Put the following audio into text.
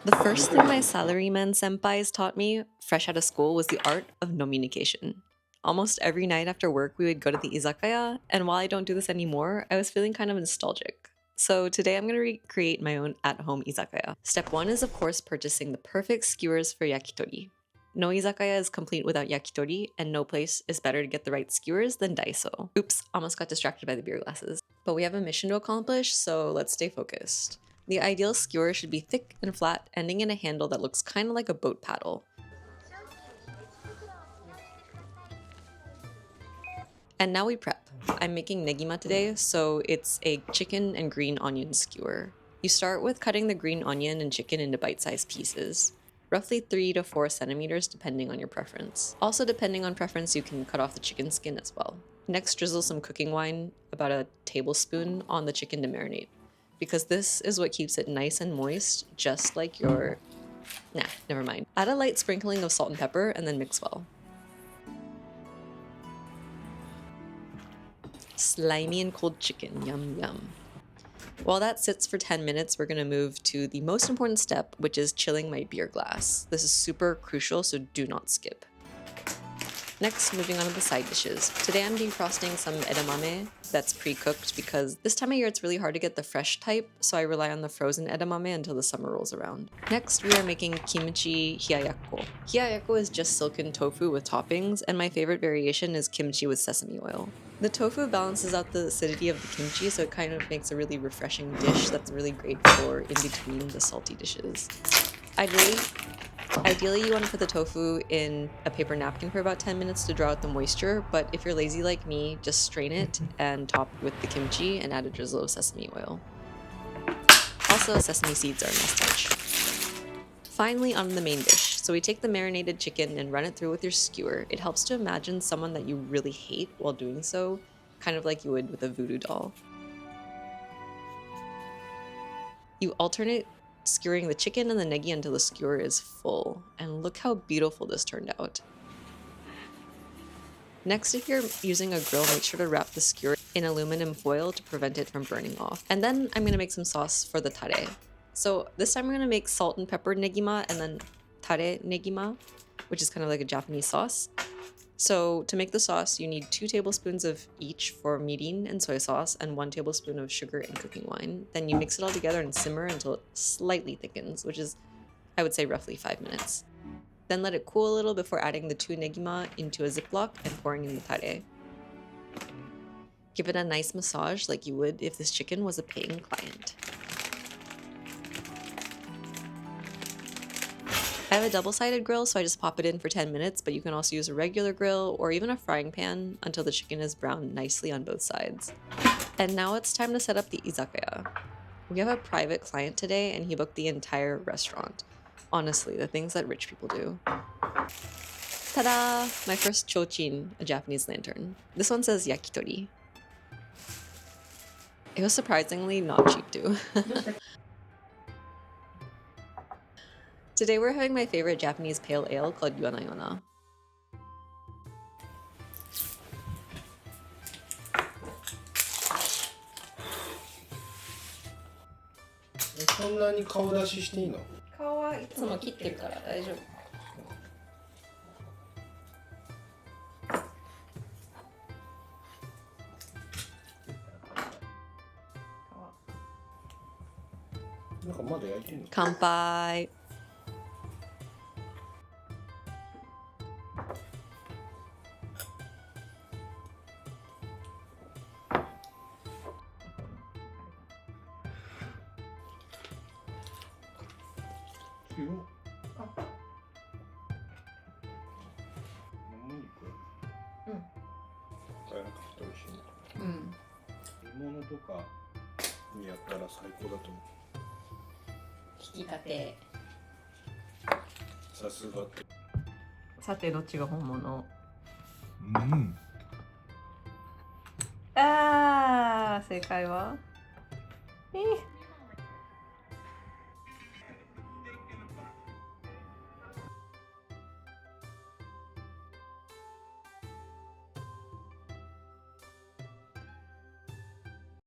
The first thing my salaryman senpais taught me, fresh out of school, was the art of nominication. Almost every night after work, we would go to the izakaya, and while I don't do this anymore, I was feeling kind of nostalgic. So today I'm going to recreate my own at-home izakaya. Step 1 is of course purchasing the perfect skewers for yakitori. No izakaya is complete without yakitori, and no place is better to get the right skewers than Daiso. Oops, almost got distracted by the beer glasses. But we have a mission to accomplish, so let's stay focused. The ideal skewer should be thick and flat, ending in a handle that looks kind of like a boat paddle. And now we prep. I'm making negima today, so it's a chicken and green onion skewer. You start with cutting the green onion and chicken into bite-sized pieces, roughly 3 to 4 centimeters depending on your preference. Also depending on preference, you can cut off the chicken skin as well. Next, drizzle some cooking wine, about a tablespoon, on the chicken to marinate, because this is what keeps it nice and moist, just like your... Nah, never mind. Add a light sprinkling of salt and pepper and then mix well. Slimy and cold chicken, yum yum. While that sits for 10 minutes, we're gonna move to the most important step, which is chilling my beer glass. This is super crucial, so do not skip. Next, moving on to the side dishes. Today I'm defrosting some edamame that's pre-cooked because this time of year it's really hard to get the fresh type, so I rely on the frozen edamame until the summer rolls around. Next, we are making kimchi hiyayakko. Hiyayakko is just silken tofu with toppings, and my favorite variation is kimchi with sesame oil. The tofu balances out the acidity of the kimchi, so it kind of makes a really refreshing dish that's really great for in between the salty dishes. Ideally, you want to put the tofu in a paper napkin for about 10 minutes to draw out the moisture, but if you're lazy like me, just strain it and top with the kimchi and add a drizzle of sesame oil. Also, sesame seeds are a nice touch. Finally, on the main dish. So we take the marinated chicken and run it through with your skewer. It helps to imagine someone that you really hate while doing so, kind of like you would with a voodoo doll. You alternate skewering the chicken and the negi until the skewer is full, and look how beautiful this turned out. Next, if you're using a grill, make sure to wrap the skewer in aluminum foil to prevent it from burning off. And then I'm going to make some sauce for the tare. So this time I'm going to make salt and pepper negima and then tare negima, which is kind of like a Japanese sauce. So to make the sauce, you need 2 tablespoons of each for mirin and soy sauce and 1 tablespoon of sugar and cooking wine. Then you mix it all together and simmer until it slightly thickens, which is, I would say, roughly 5 minutes. Then let it cool a little before adding the 2 negima into a Ziploc and pouring in the tare. Give it a nice massage like you would if this chicken was a paying client. I have a double-sided grill, so I just pop it in for 10 minutes, but you can also use a regular grill or even a frying pan until the chicken is browned nicely on both sides. And now it's time to set up the izakaya. We have a private client today, and he booked the entire restaurant. Honestly, the things that rich people do. Ta-da! My first chochin, a Japanese lantern. This one says yakitori. It was surprisingly not cheap too. Today we're having my favorite Japanese pale ale called Yonayona. Kaoはいつも切ってるから大丈夫。乾杯。煮物とかにやったら最高だと思う。引き立て。さすがって。さてどっちが本物？正解は？